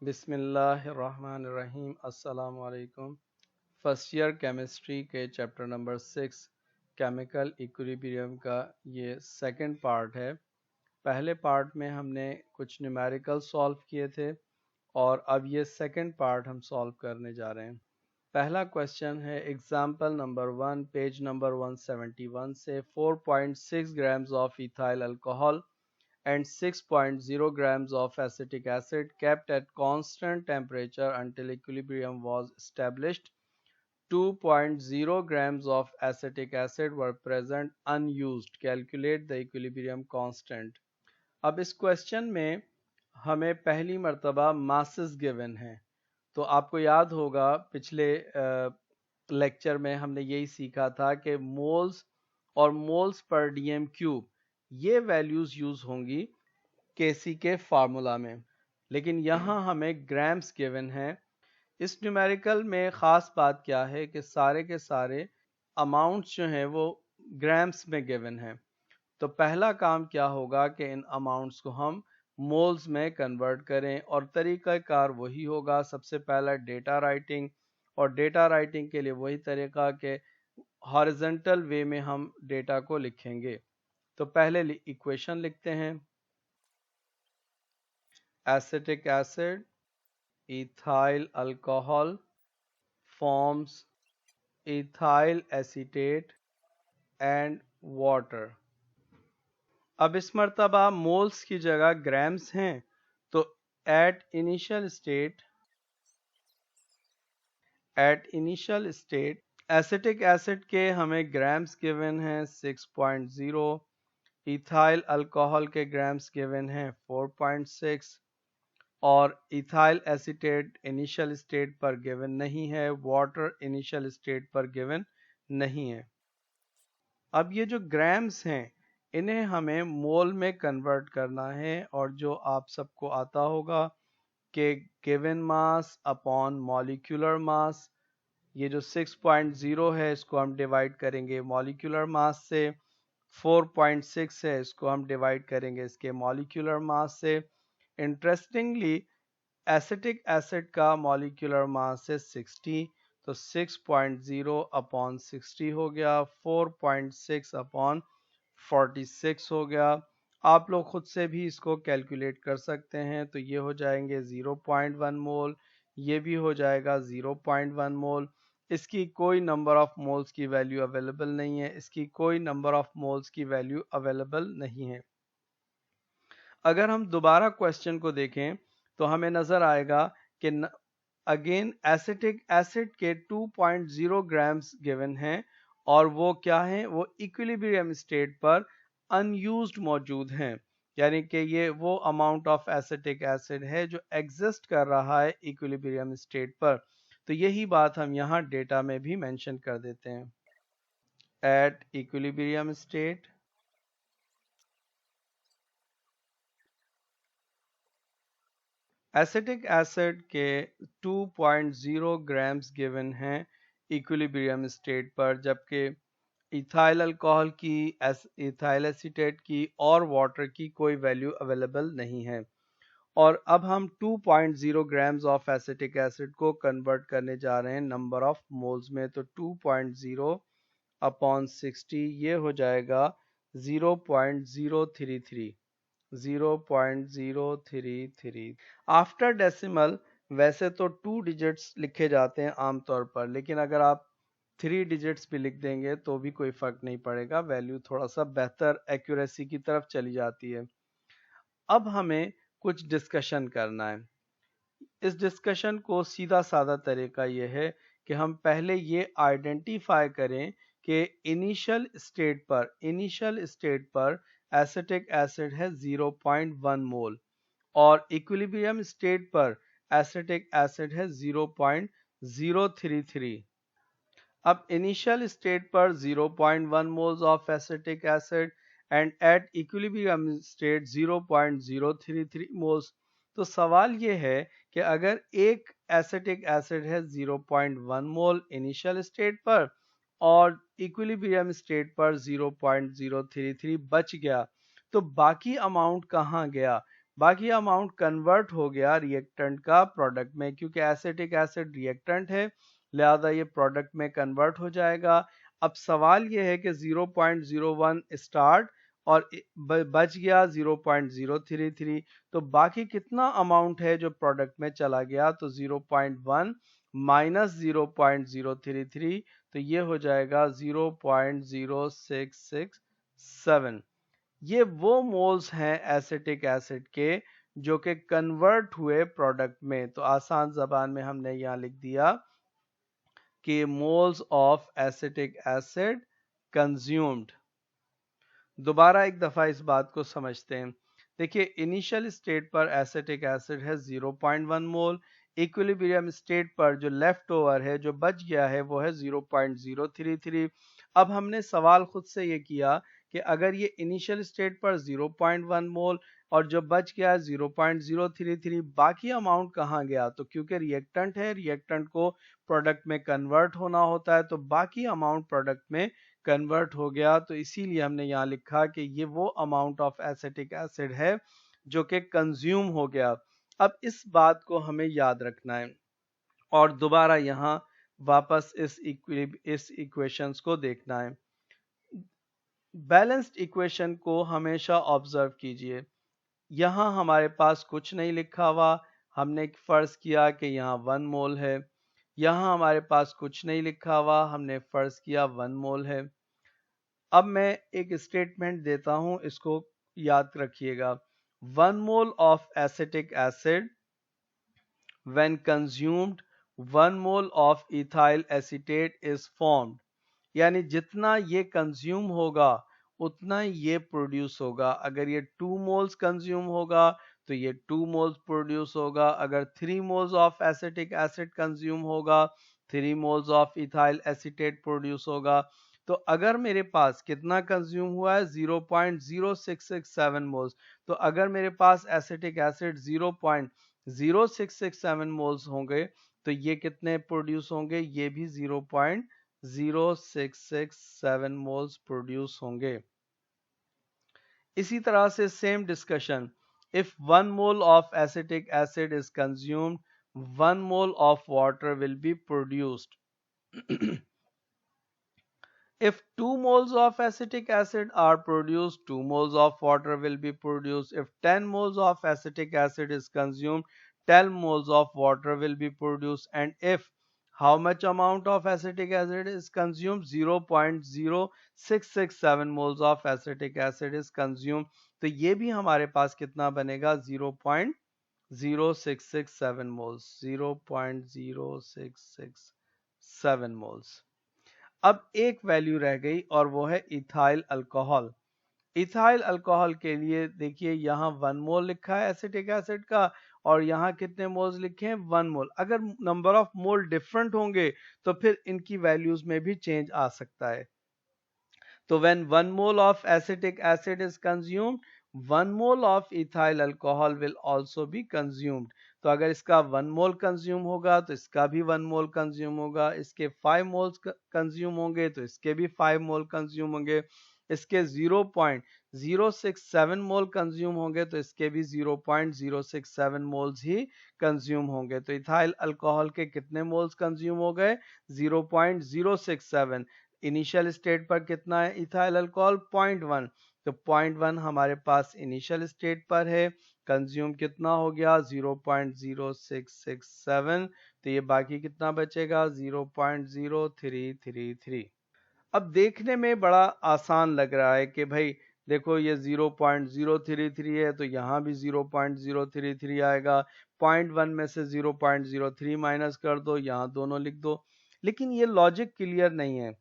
बिस्मिल्लाहिर्रहमानिर्रहीम अस्सलाम वालेकुम। फर्स्ट ईयर केमिस्ट्री के चैप्टर नंबर 6 केमिकल इक्विलिब्रियम का ये सेकंड पार्ट है। पहले पार्ट में हमने कुछ न्यूमेरिकल सॉल्व किए थे और अब ये सेकंड पार्ट हम सॉल्व करने जा रहे हैं। पहला क्वेश्चन है एग्जाम्पल नंबर 1 पेज नंबर 171 से 4.6 grams of ethyl alcohol and 6.0 grams of acetic acid kept at constant temperature until equilibrium was established. 2.0 grams of acetic acid were present unused. Calculate the equilibrium constant. अब इस question में हमें पहली मर्तबा masses given है। तो आपको याद होगा पिछले लेक्चर में हमने यही सीखा था कि मोल्स और मोल्स पर डीएम क्यूब ये वैल्यूज़ यूज़ होंगी केसी के फार्मूला में, लेकिन यहाँ हमें ग्राम्स गिवन है। इस न्यूमेरिकल में ख़ास बात क्या है कि सारे के सारे अमाउंट्स जो हैं वो ग्राम्स में गिवन है। तो पहला काम क्या होगा कि इन अमाउंट्स को हम मोल्स में कन्वर्ट करें और तरीक़ाकार वही होगा। सबसे पहला डेटा राइटिंग, और डेटा राइटिंग के लिए वही तरीका कि हॉरिजॉन्टल वे में हम डेटा को लिखेंगे। तो पहले इक्वेशन लिखते हैं। acetic acid, ethyl alcohol forms ethyl acetate and water। अब इस मर्तबा मोल्स की जगह ग्राम्स हैं, तो at initial state acetic acid के हमें ग्राम्स गिवन हैं 6.0, इथाइल अल्कोहल के ग्राम्स गिवन हैं 4.6 और इथाइल एसीटेट इनिशियल स्टेट पर गिवन नहीं है, वाटर इनिशियल स्टेट पर गिवन नहीं है। अब ये जो ग्राम्स हैं इन्हें हमें मोल में कन्वर्ट करना है, और जो आप सबको आता होगा कि given mass upon molecular mass, ये जो 6.0 है इसको हम डिवाइड करेंगे मॉलिक्यूलर मास से, 4.6 है इसको हम डिवाइड करेंगे इसके मॉलिक्यूलर मास से। इंटरेस्टिंगली एसिटिक एसिड का मॉलिक्यूलर मास है 60, तो 6.0 अपॉन 60 हो गया, 4.6 अपॉन 46 हो गया। आप लोग खुद से भी इसको कैलकुलेट कर सकते हैं। तो ये हो जाएंगे 0.1 मोल, ये भी हो जाएगा 0.1 मोल। इसकी कोई नंबर ऑफ मोल्स की वैल्यू अवेलेबल नहीं है, इसकी कोई नंबर ऑफ मोल्स की वैल्यू अवेलेबल नहीं है। अगर हम दोबारा क्वेश्चन को देखें तो हमें नज़र आएगा कि अगेन एसिटिक एसिड के 2.0 ग्राम्स गिवन हैं, और वो क्या हैं, वो इक्विलिब्रियम स्टेट पर अनयूज्ड मौजूद हैं। यानी कि ये वो अमाउंट ऑफ एसिटिक एसिड है जो एग्जिस्ट कर रहा है इक्विलिब्रियम स्टेट पर। तो यही बात हम यहाँ डेटा में भी मेंशन कर देते हैं। At equilibrium state acetic acid के 2.0 ग्राम्स गिवन हैं इक्विलिब्रियम स्टेट पर, जबकि इथाइल अल्कोहल की, इथाइल एसीटेट की और वाटर की कोई वैल्यू अवेलेबल नहीं है। और अब हम 2.0 ग्राम्स ऑफ एसिटिक एसिड को कन्वर्ट करने जा रहे हैं नंबर ऑफ मोल्स में। तो 2.0 अपॉन 60 ये हो जाएगा 0.033, 0.033। आफ्टर डेसिमल वैसे तो 2 डिजिट्स लिखे जाते हैं आमतौर पर, लेकिन अगर आप 3 डिजिट्स भी लिख देंगे तो भी कोई फ़र्क नहीं पड़ेगा, वैल्यू थोड़ा सा बेहतर एक्यूरेसी की तरफ चली जाती है। अब हमें कुछ डिस्कशन करना है। इस डिस्कशन को सीधा साधा तरीका ये है कि हम पहले ये आइडेंटिफाई करें कि इनिशियल स्टेट पर एसिटिक एसिड है 0.1 मोल और इक्विलिब्रियम स्टेट पर एसिटिक एसिड है 0.033। अब इनिशियल स्टेट पर 0.1 moles of acetic acid and at equilibrium state 0.033 moles. तो सवाल ये है कि अगर एक एसिटिक एसिड है 0.1 मोल इनिशियल स्टेट पर और इक्विलिब्रियम स्टेट पर 0.033 बच गया, तो बाकी अमाउंट कहाँ गया? बाकी अमाउंट कन्वर्ट हो गया रिएक्टेंट का प्रोडक्ट में, क्योंकि एसिटिक एसिड रिएक्टेंट है लिहाजा ये प्रोडक्ट में कन्वर्ट हो जाएगा। अब सवाल ये है कि 0.01 स्टार्ट और बच गया 0.033, तो बाकी कितना अमाउंट है जो प्रोडक्ट में चला गया, तो 0.1 माइनस 0.033, तो ये हो जाएगा 0.0667। ये वो मोल्स हैं एसिटिक एसिड के जो कि कन्वर्ट हुए प्रोडक्ट में। तो आसान जबान में हमने यहाँ लिख दिया कि moles of acetic acid consumed. दोबारा एक दफ़ा इस बात को समझते हैं। देखिए, इनिशियल स्टेट पर एसिटिक एसिड है 0.1 मोल, इक्विलिब्रियम स्टेट पर जो लेफ्ट ओवर है, जो बच गया है, वो है 0.033। अब हमने सवाल खुद से ये किया कि अगर ये इनिशियल स्टेट पर 0.1 मोल और जो बच गया है 0.033, बाकी अमाउंट कहाँ गया? तो क्योंकि रिएक्टेंट है, रिएक्टेंट को प्रोडक्ट में कन्वर्ट होना होता है, तो बाकी अमाउंट प्रोडक्ट में कन्वर्ट हो गया। तो इसीलिए हमने यहाँ लिखा कि ये वो अमाउंट ऑफ एसिटिक एसिड है जो कि कंज्यूम हो गया। अब इस बात को हमें याद रखना है और दोबारा यहाँ वापस इस इक्वेशंस को देखना है। बैलेंस्ड इक्वेशन को हमेशा ऑब्जर्व कीजिए। यहाँ हमारे पास कुछ नहीं लिखा हुआ, हमने फर्ज किया कि यहाँ 1 मोल है। यहाँ हमारे पास कुछ नहीं लिखा हुआ, हमने फर्ज किया 1 मोल है। अब मैं एक स्टेटमेंट देता हूं, इसको याद रखिएगा। 1 mole of acetic acid when consumed 1 mole of ethyl acetate is formed। यानी जितना ये कंज्यूम होगा उतना ये प्रोड्यूस होगा। अगर ये 2 मोल्स कंज्यूम होगा तो ये 2 मोल्स प्रोड्यूस होगा। अगर 3 moles of acetic acid consume होगा 3 moles of ethyl acetate produce होगा। तो अगर मेरे पास कितना कंज्यूम हुआ है 0.0667 मोल्स, तो अगर मेरे पास एसिटिक एसिड 0.0667 मोल्स होंगे तो ये कितने प्रोड्यूस होंगे? ये भी 0.0667 मोल्स प्रोड्यूस होंगे। इसी तरह से same discussion, if 1 mole of acetic acid is consumed 1 mole of water will be produced. If 2 moles of acetic acid are produced, 2 moles of water will be produced. If 10 moles of acetic acid is consumed, 10 moles of water will be produced. And if how much amount of acetic acid is consumed? 0.0667 moles of acetic acid is consumed. तो ये भी हमारे पास कितना बनेगा? 0.0667 moles, 0.0667 moles। अब एक value रह गई और वो है इथाइल अल्कोहल। इथाइल अल्कोहल के लिए देखिए यहाँ 1 मोल लिखा है एसिटिक एसिड का और यहाँ कितने मोल्स लिखे हैं? 1 मोल। अगर नंबर ऑफ मोल डिफरेंट होंगे तो फिर इनकी वैल्यूज में भी चेंज आ सकता है। तो when 1 mole of acetic acid is consumed, 1 mole of ethyl alcohol will also be consumed। तो अगर इसका 1 मोल कंज्यूम होगा तो इसका भी 1 मोल कंज्यूम होगा, इसके 5 मोल्स कंज्यूम होंगे तो इसके भी 5 मोल कंज्यूम होंगे, इसके 0.067 मोल कंज्यूम होंगे तो इसके भी 0.067 मोल्स ही कंज्यूम होंगे। तो इथाइल अल्कोहल के कितने मोल्स कंज्यूम हो गए? 0.067। इनिशियल स्टेट पर कितना है इथाइल अल्कोहल? 0.1। तो 0.1 हमारे पास इनिशियल स्टेट पर है, कंज्यूम कितना हो गया? 0.0667। तो ये बाकी कितना बचेगा? 0.0333। अब देखने में बड़ा आसान लग रहा है कि भाई देखो ये 0.033 है तो यहाँ भी 0.033 आएगा, 0.1 में से 0.03 माइनस कर दो, यहाँ दोनों लिख दो। लेकिन ये लॉजिक क्लियर नहीं है।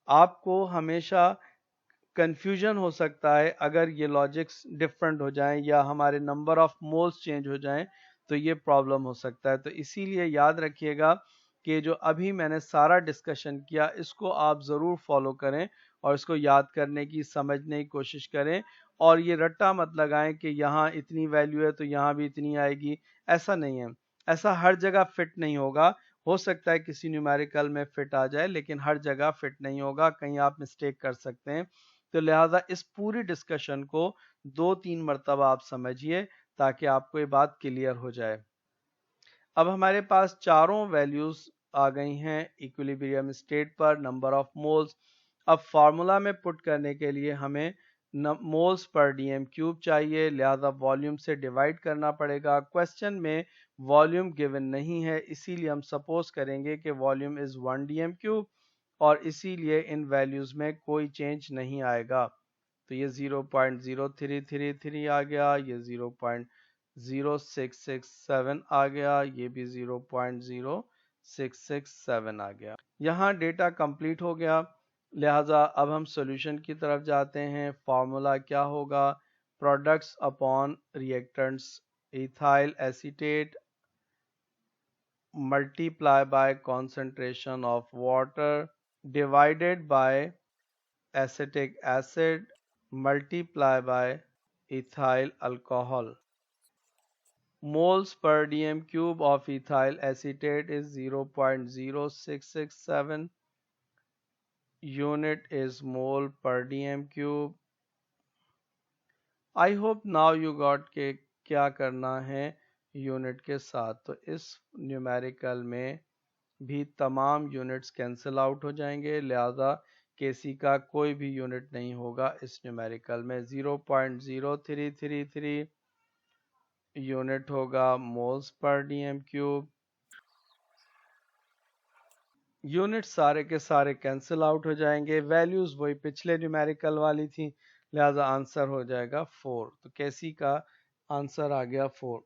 आपको हमेशा कंफ्यूजन हो सकता है अगर ये लॉजिक्स डिफरेंट हो जाएं या हमारे नंबर ऑफ मोल्स चेंज हो जाएं तो ये प्रॉब्लम हो सकता है। तो इसीलिए याद रखिएगा कि जो अभी मैंने सारा डिस्कशन किया इसको आप ज़रूर फॉलो करें और इसको याद करने की समझने की कोशिश करें और ये रट्टा मत लगाएं कि यहाँ इतनी वैल्यू है तो यहाँ भी इतनी आएगी। ऐसा नहीं है, ऐसा हर जगह फिट नहीं होगा। हो सकता है किसी न्यूमेरिकल में फिट आ जाए लेकिन हर जगह फिट नहीं होगा, कहीं आप मिस्टेक कर सकते हैं। तो लिहाजा इस पूरी डिस्कशन को 2-3 मरतबा आप समझिए ताकि आपको ये बात क्लियर हो जाए। अब हमारे पास चारों वैल्यूज आ गई हैं इक्विलिब्रियम स्टेट पर, नंबर ऑफ मोल्स। अब फार्मूला में पुट करने के लिए हमें मोल्स पर डीएम क्यूब चाहिए, लिहाजा वॉल्यूम से डिवाइड करना पड़ेगा। क्वेश्चन में वॉल्यूम गिवन नहीं है, इसीलिए हम सपोज करेंगे कि वॉल्यूम इज 1 डीएम क्यूब और इसीलिए इन वैल्यूज में कोई चेंज नहीं आएगा। तो ये 0.0333 आ गया, ये 0.0667 आ गया, ये भी 0.0667 आ गया। यहाँ डेटा कंप्लीट हो गया, लिहाजा अब हम सॉल्यूशन की तरफ जाते हैं। फॉर्मूला क्या होगा? Products upon reactants ethyl acetate multiply by concentration of water divided by acetic acid multiply by ethyl alcohol. Moles per dm cube of ethyl acetate is 0.0667. Unit is mole per dm cube. I hope now you got के क्या करना है unit के साथ। तो इस numerical में भी तमाम यूनिट्स कैंसिल आउट हो जाएंगे, लिहाजा केसी का कोई भी यूनिट नहीं होगा इस न्यूमेरिकल में। 0.0333 यूनिट होगा moles per DM cube. Unit सारे के सारे कैंसिल आउट हो जाएंगे, वैल्यूज वही पिछले न्यूमेरिकल वाली थी, लिहाजा आंसर हो जाएगा 4। तो केसी का आंसर आ गया 4।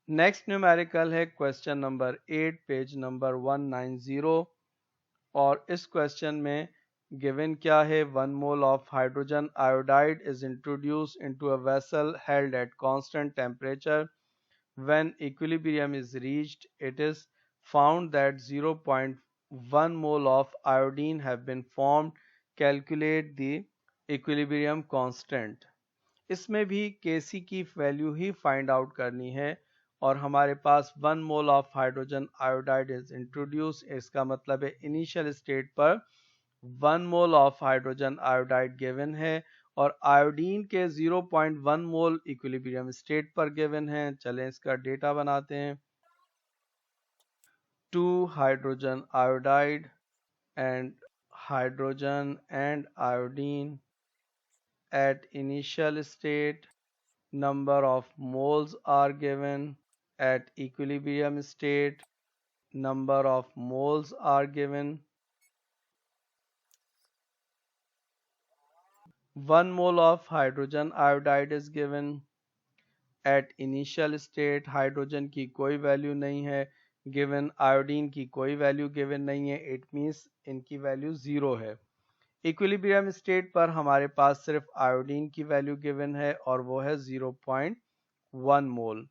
नेक्स्ट न्यूमेरिकल है क्वेश्चन नंबर 8 पेज नंबर 190 और इस क्वेश्चन में गिवन क्या है? 1 mole of hydrogen iodide is introduced into a vessel held at constant temperature. When equilibrium is reached, it is found that 0.1 mole of iodine have been formed. Calculate the equilibrium constant. इसमें भी Kc की value ही find out करनी है और हमारे पास 1 mole of hydrogen iodide is introduce, इसका मतलब है इनिशियल स्टेट पर 1 mole of hydrogen iodide given है और आयोडीन के 0.1 मोल इक्विलिब्रियम स्टेट पर गिवन है। चलें इसका डेटा बनाते हैं। 2 hydrogen iodide and hydrogen and iodine at initial state, number of moles are given. At equilibrium state, number of moles are given. 1 mole of hydrogen iodide is given. At initial state, hydrogen की कोई value नहीं है given, iodine की कोई value given नहीं है, it means इनकी value 0 है। इक्विलिब्रियम स्टेट पर हमारे पास सिर्फ आयोडीन की वैल्यू गिवन है और वो है 0.1 मोल।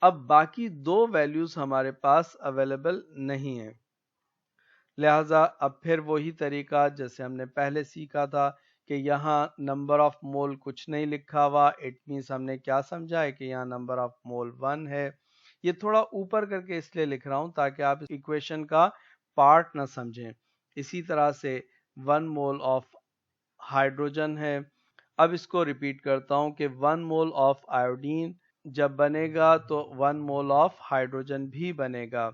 अब बाकी दो वैल्यूज हमारे पास अवेलेबल नहीं है, लिहाजा अब फिर वही तरीका जैसे हमने पहले सीखा था कि यहाँ नंबर ऑफ मोल कुछ नहीं लिखा हुआ, इट मीन्स हमने क्या समझा है कि यहाँ नंबर ऑफ मोल 1 है। ये थोड़ा ऊपर करके इसलिए लिख रहा हूँ ताकि आप इक्वेशन का पार्ट ना समझें। इसी तरह से 1 मोल ऑफ हाइड्रोजन है। अब इसको रिपीट करता हूँ कि 1 मोल ऑफ आयोडीन जब बनेगा तो 1 मोल ऑफ हाइड्रोजन भी बनेगा।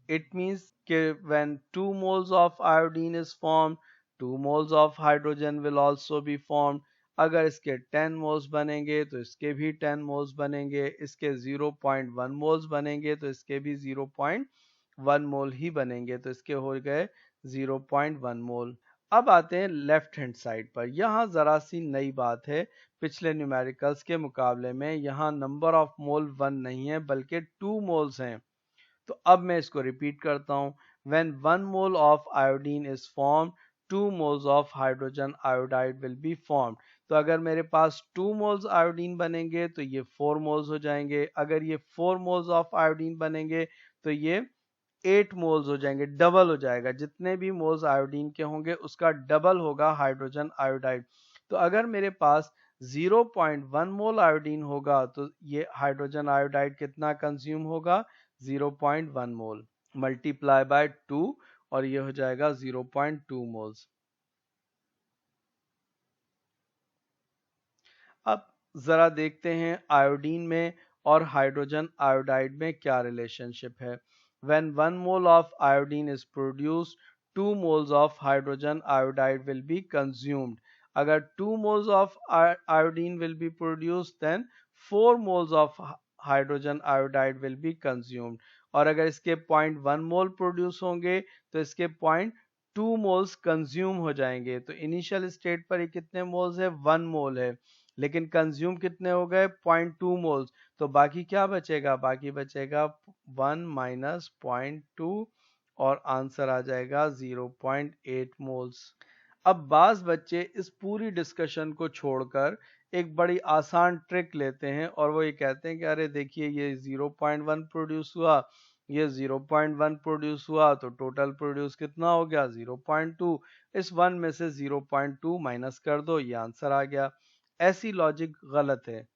It means कि when 2 moles of iodine is formed, 2 moles of hydrogen will also be formed. अगर इसके 10 moles बनेंगे तो इसके भी 10 moles बनेंगे, इसके 0.1 moles बनेंगे तो इसके भी 0.1 मोल ही बनेंगे, तो इसके हो गए 0.1 मोल। अब आते हैं लेफ्ट हैंड साइड पर। यहाँ जरा सी नई बात है, पिछले न्यूमेरिकल्स के मुकाबले में यहाँ नंबर ऑफ मोल 1 नहीं है बल्कि 2 मोल्स हैं। तो अब मैं इसको रिपीट करता हूं। When 1 mole of iodine is formed, 2 moles of hydrogen iodide will be formed. तो अगर मेरे पास 2 moles आयोडीन बनेंगे तो ये 4 moles हो जाएंगे, अगर ये 4 moles of आयोडीन बनेंगे तो ये 8 moles हो जाएंगे, डबल हो जाएगा। जितने भी मोल्स आयोडीन के होंगे उसका डबल होगा हाइड्रोजन आयोडाइड। तो अगर मेरे पास 0.1 मोल आयोडीन होगा तो ये हाइड्रोजन आयोडाइड कितना कंज्यूम होगा? 0.1 मोल मल्टीप्लाई बाय 2 और ये हो जाएगा 0.2 मोल्स। अब ज़रा देखते हैं आयोडीन में और हाइड्रोजन आयोडाइड में क्या रिलेशनशिप है। When 1 mole of iodine is produced, 2 moles of hydrogen iodide will be consumed. अगर 2 moles of iodine will be produced, then 4 moles of hydrogen iodide will be consumed. और अगर इसके 0.1 मोल produce होंगे तो इसके 0.2 मोल्स कंज्यूम हो जाएंगे। तो इनिशियल स्टेट पर ये कितने मोल्स है? 1 मोल है, लेकिन कंज्यूम कितने हो गए? 0.2 मोल्स। तो बाकी क्या बचेगा? बाकी बचेगा 1 माइनस 0.2 और आंसर आ जाएगा 0.8 मोल्स। अब बाज बच्चे इस पूरी डिस्कशन को छोड़कर एक बड़ी आसान ट्रिक लेते हैं और वो ये कहते हैं कि अरे देखिए ये 0.1 प्रोड्यूस हुआ, ये 0.1 प्रोड्यूस हुआ, तो टोटल प्रोड्यूस कितना हो गया? 0.2। इस 1 में से 0.2 माइनस कर दो, ये आंसर आ गया। ऐसी लॉजिक गलत है।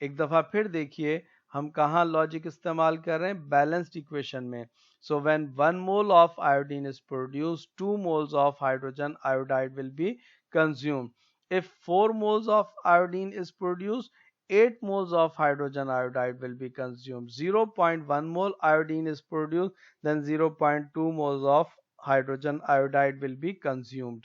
एक दफा फिर देखिए हम कहाँ लॉजिक इस्तेमाल कर रहे हैं? बैलेंस्ड इक्वेशन में। So when 1 mole of iodine is produced, 2 moles of hydrogen iodide will be consumed. If 4 moles of iodine is produced, 8 moles of hydrogen iodide will be consumed. 0.1 mole iodine is produced, then 0.2 moles of hydrogen iodide will be consumed.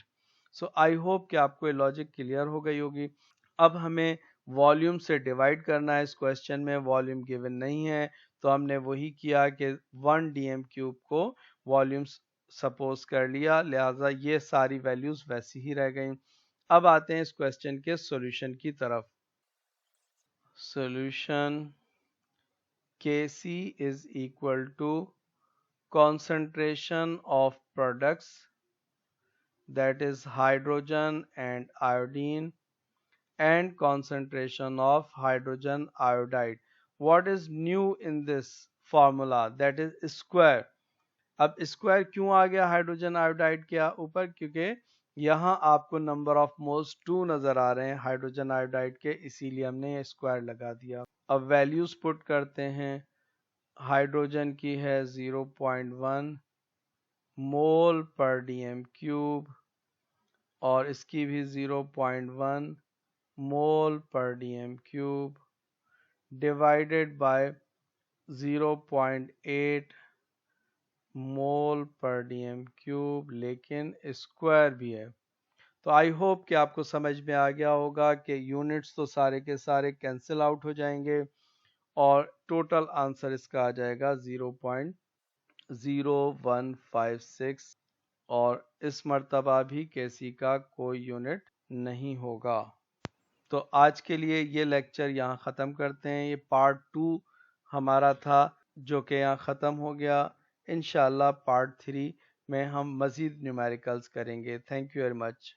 So I hope कि आपको ये logic clear हो गई होगी। अब हमें volume से divide करना है। इस क्वेश्चन में वॉल्यूम गिवन नहीं है, तो हमने वही किया कि 1 dm क्यूब को वॉल्यूम सपोज कर लिया, लिहाजा ये सारी वैल्यूज वैसी ही रह गई। अब आते हैं इस क्वेश्चन के सॉल्यूशन की तरफ। Solution Kc is equal to concentration of products, that is hydrogen and iodine, and concentration of hydrogen iodide. What is new in this formula? That is square. अब स्क्वायर क्यों आ गया हाइड्रोजन आयोडाइड के ऊपर? क्योंकि यहाँ आपको नंबर ऑफ मोल्स 2 नजर आ रहे हैं हाइड्रोजन आयोडाइड के, इसीलिए हमने ये स्क्वायर लगा दिया। अब वैल्यूज पुट करते हैं। हाइड्रोजन की है 0.1 मोल पर डीएम क्यूब और इसकी भी 0.1 मोल पर डीएम क्यूब डिवाइडेड बाय 0.8 मोल पर डीएम क्यूब, लेकिन स्क्वायर भी है। तो आई होप कि आपको समझ में आ गया होगा कि यूनिट्स तो सारे के सारे कैंसिल आउट हो जाएंगे और टोटल आंसर इसका आ जाएगा 0.0156 और इस मर्तबा भी केसी का कोई यूनिट नहीं होगा। तो आज के लिए ये लेक्चर यहाँ ख़त्म करते हैं। ये पार्ट 2 हमारा था जो कि यहाँ ख़त्म हो गया। इंशाल्लाह पार्ट 3 में हम मज़ीद न्यूमेरिकल्स करेंगे। Thank you very much.